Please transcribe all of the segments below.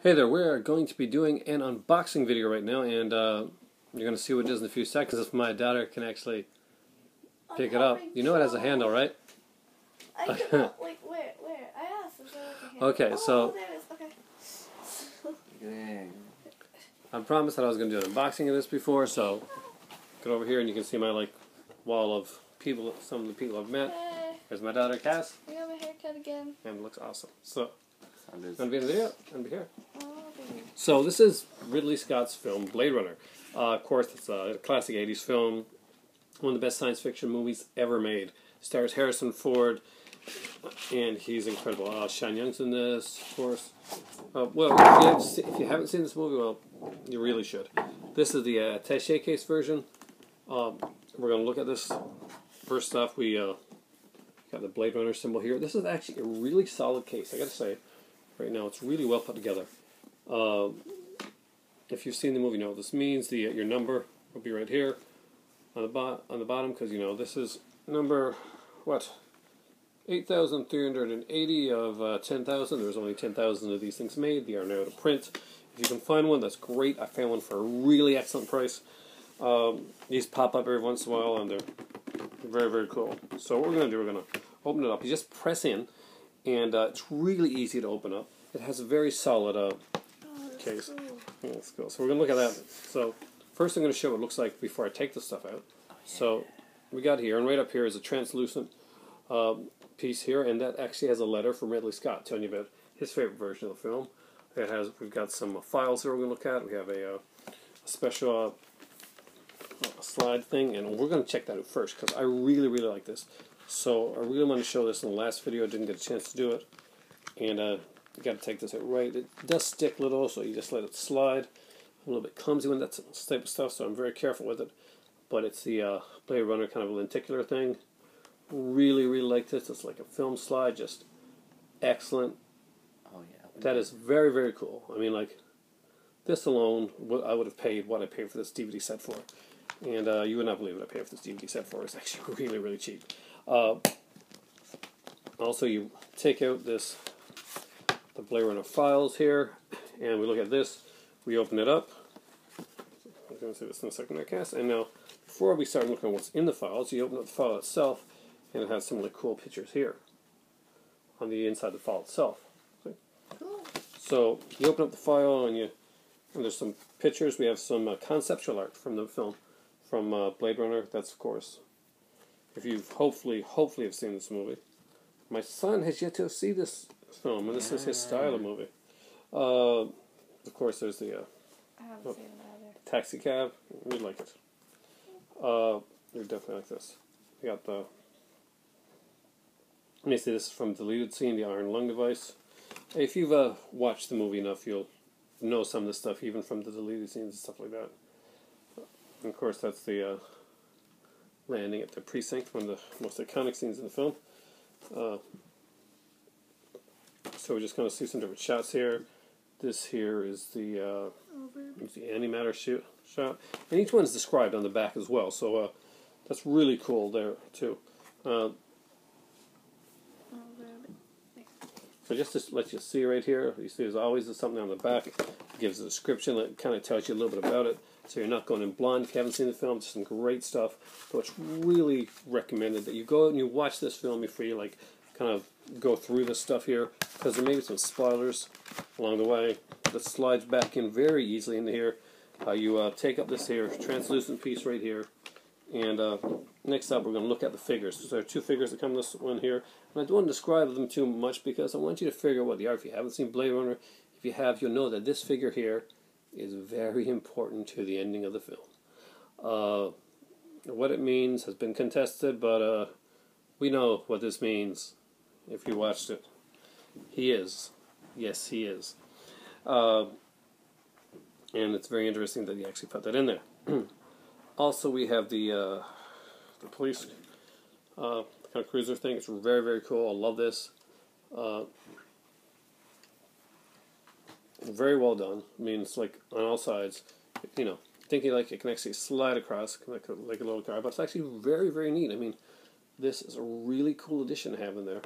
Hey there, we're going to be doing an unboxing video right now, and you're going to see what it is in a few seconds if my daughter can actually pick it up. You know it has a handle, right? I cannot, wait, where? I asked if there was a handle. Okay, so there it is, okay. I promised that I was going to do an unboxing of this before, so get over here and you can see my wall of people, some of the people I've met. Hey, There's my daughter, Cass, I got my haircut again. and it looks awesome. So, going to be in the video, and be here. Oh, baby. So this is Ridley Scott's film, Blade Runner. Of course, it's a classic 80s film, one of the best science fiction movies ever made. Stars Harrison Ford, and he's incredible. Sean Young's in this, of course. Well, if you haven't seen this movie, well, you really should. This is the attaché case version. We're going to look at this. First off, we got the Blade Runner symbol here. This is actually a really solid case, I got to say. Right now, it's really well put together. If you've seen the movie, you know what this means. Your number will be right here on the bottom, because you know this is number 8,380 of 10,000. There's only 10,000 of these things made. They are now out of print. If you can find one, that's great. I found one for a really excellent price. These pop up every once in a while, and they're very, very cool. So what we're going to do, we're going to open it up. You just press in. And it's really easy to open up. It has a very solid case. Cool. Yeah, that's cool. So we're going to look at that. So first I'm going to show what it looks like before I take the stuff out. So we got here, and right up here is a translucent piece here, and that actually has a letter from Ridley Scott telling you about his favorite version of the film. We've got some files here we're going to look at. We have a special slide thing, and we're going to check that out first because I really, really like this. So I really want to show this in the last video. I didn't get a chance to do it. And you got to take this out right. It does stick a little, so you just let it slide. A little bit clumsy when that type of stuff, so I'm very careful with it. But it's the Blade Runner kind of lenticular thing. Really, really like this. It's like a film slide, just excellent. Oh yeah. That is very, very cool. I mean, like, this alone, I would have paid what I paid for this DVD set for. And you would not believe what I paid for this DVD set for. It's actually really, really cheap. Also, you take out the Blade Runner files here, and we look at this. We open it up. I'm going to see this in a second, I guess. And now, before we start looking at what's in the files, you open up the file itself, and it has some really cool pictures here on the inside of the file itself. Okay. Cool. So you open up the file, and there's some pictures. We have some conceptual art from the film, from Blade Runner. That's, of course, if you've hopefully have seen this movie. My son has yet to see this film, and this is his style of movie. Of course, there's the I haven't seen it either. taxi cab. We like it. You definitely like this. We got the. Let me see. This is from deleted scene, the iron lung device. If you've watched the movie enough, you'll know some of the stuff, even from the deleted scenes and stuff like that. And of course, that's the landing at the precinct, one of the most iconic scenes in the film. So we're just going to see some different shots here. This here is the antimatter shot, and each one's described on the back as well. So that's really cool there too. So just to let you see right here, you see there's always something on the back. It gives a description that kind of tells you a little bit about it. So you're not going in blind if you haven't seen the film. It's some great stuff. So it's really recommended that you go and you watch this film before you kind of go through this stuff here, because there may be some spoilers along the way. That slides back in very easily into here. You take up this here translucent piece right here, and next up we're going to look at the figures. So there are two figures that come in this one here, and I don't want to describe them too much because I want you to figure out what they are. If you haven't seen Blade Runner, if you have, you'll know that this figure here is very important to the ending of the film. What it means has been contested, but we know what this means if you watched it. He is. Yes, he is. And it's very interesting that he actually put that in there. Also, we have the police kind of cruiser thing. It's very, very cool. I love this. Very well done. I mean, it's like on all sides. You know, thinking like it can actually slide across like a little car, but it's actually very, very neat. I mean, this is a really cool addition to have in there.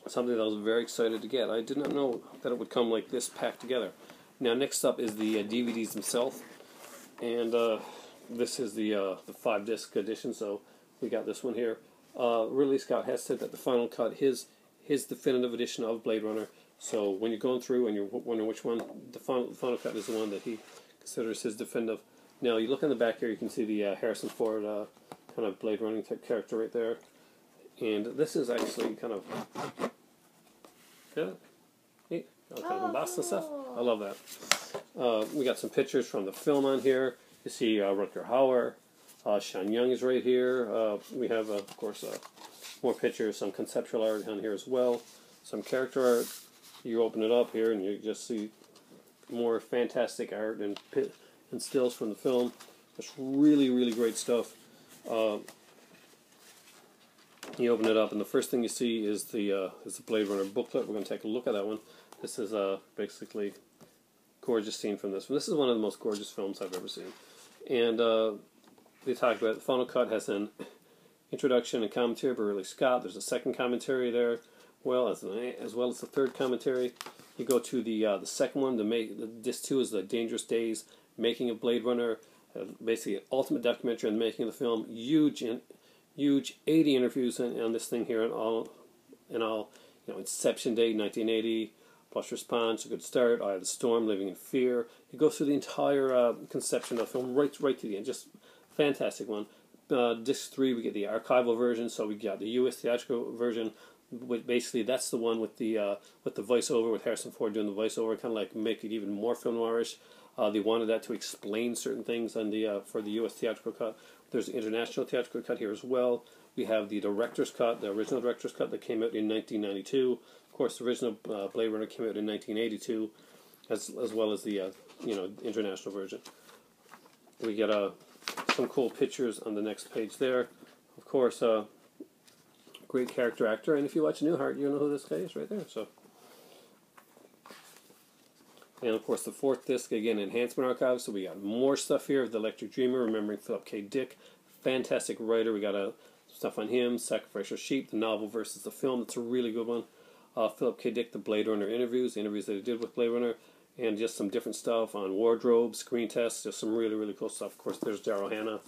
something that I was very excited to get. I did not know that it would come like this packed together. Now, next up is the DVDs themselves, and this is the 5-disc edition. So we got this one here. Ridley Scott has said that the final cut, his definitive edition of Blade Runner. So when you're going through and you're wondering which one, the final cut is the one that he considers his definitive. Now, you look in the back here, you can see the Harrison Ford kind of Blade Runner type character right there. And this is actually kind of, yeah, neat. Kind of embossed and stuff. I love that. We got some pictures from the film on here. You see Rutger Hauer. Sean Young is right here. We have, of course, more pictures, some conceptual art on here as well. Some character art. You open it up here and you just see more fantastic art and stills from the film. It's really, really great stuff. You open it up and the first thing you see is the Blade Runner booklet. We're going to take a look at that one. This is basically gorgeous scene from this one. This is one of the most gorgeous films I've ever seen. And they talk about the final cut has an introduction and commentary by Ridley Scott. There's a second commentary there, as well as the third commentary. You go to the second one. Disc 2 is the Dangerous Days Making of Blade Runner. Basically, an ultimate documentary on the making of the film. Huge 80 interviews on this thing here, and all, inception date 1980. Plus Response, A Good Start, Eye of the Storm, Living in Fear. It goes through the entire conception of the film right to the end. Just fantastic one. Disc 3, we get the archival version, so we got the U.S. theatrical version. Basically, that's the one with the voiceover, with Harrison Ford doing the voiceover, kind of like make it even more film noirish. They wanted that to explain certain things on for the U.S. theatrical cut. There's the international theatrical cut here as well. We have the director's cut, the original director's cut that came out in 1992. Of course, the original Blade Runner came out in 1982, as well as the international version. We get some cool pictures on the next page there. Of course, great character actor, and if you watch Newhart, you know who this guy is right there. So, and of course, the fourth disc again, Enhancement Archives. So we got more stuff here of the Electric Dreamer, remembering Philip K. Dick, fantastic writer. We got stuff on him, Sacrificial Sheep, the novel versus the film. That's a really good one. Philip K. Dick, the Blade Runner interviews that he did with Blade Runner, and just some different stuff on wardrobe, screen tests, just some really, really cool stuff. Of course, there's Daryl Hannah,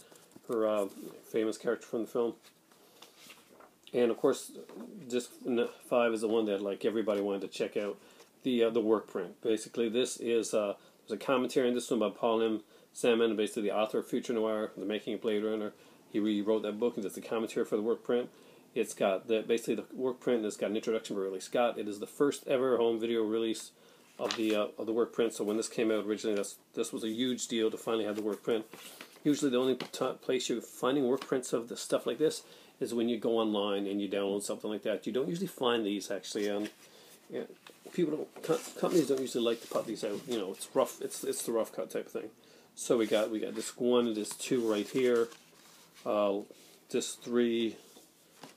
her famous character from the film. And of course, disc 5 is the one that everybody wanted to check out, the work print. Basically, this is there's a commentary on this one by Paul M. Sammon, basically the author of Future Noir, The Making of Blade Runner. He rewrote that book and does the commentary for the work print. It's got basically the work print, and it's got an introduction by Ridley Scott. It is the first ever home video release of the work print. So when this came out originally, this was a huge deal to finally have the work print. Usually, the only place you're finding work prints of the stuff like this is when you go online and you download something like that. You don't usually find these actually. Companies don't usually like to put these out. It's rough. It's the rough cut type of thing. So we got disc 1 and disc 2 right here. Disc 3.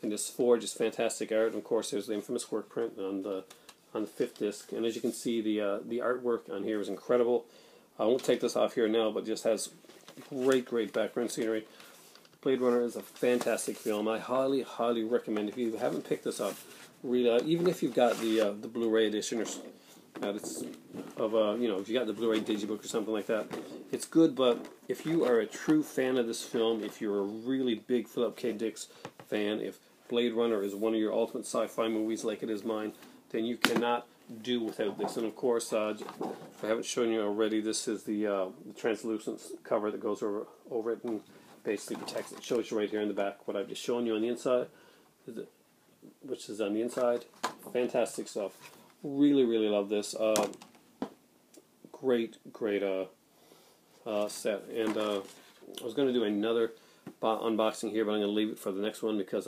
And disc 4, just fantastic art. And of course, there's the infamous work print on the 5th disc. And as you can see, the artwork on here is incredible. I won't take this off here now, but it just has great background scenery. Blade Runner is a fantastic film. I highly recommend, if you haven't picked this up, read even if you've got the Blu-ray edition if you got the Blu-ray digibook or something like that, it's good. But if you are a true fan of this film, if you're a really big Philip K. Dick fan, if Blade Runner is one of your ultimate sci-fi movies like it is mine, then you cannot do without this. And of course, if I haven't shown you already, this is the translucent cover that goes over it and basically protects it. It shows you right here in the back what I've just shown you on the inside, which is on the inside. Fantastic stuff. Really love this. Great set. And I was going to do another unboxing here, but I'm going to leave it for the next one because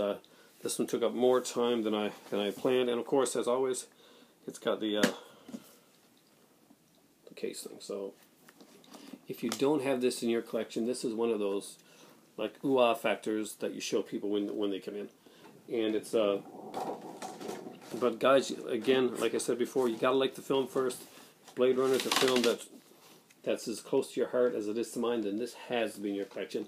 this one took up more time than I planned. And of course, as always, it's got the case thing. So if you don't have this in your collection, this is one of those ooh-ah factors that you show people when they come in. And it's but guys, again, like I said before, you gotta like the film first. Blade Runner is a film that's as close to your heart as it is to mine, then this has to be in your collection.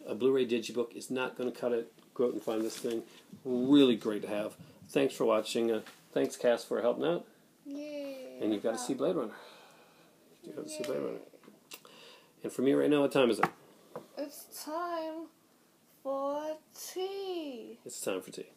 A Blu-ray digibook is not going to cut it. Go out and find this thing. Really great to have. Thanks for watching. Thanks, Cass, for helping out. Yay. And you've got to see Blade Runner. You've got to see Blade Runner. And for me right now, what time is it? It's time for tea. It's time for tea.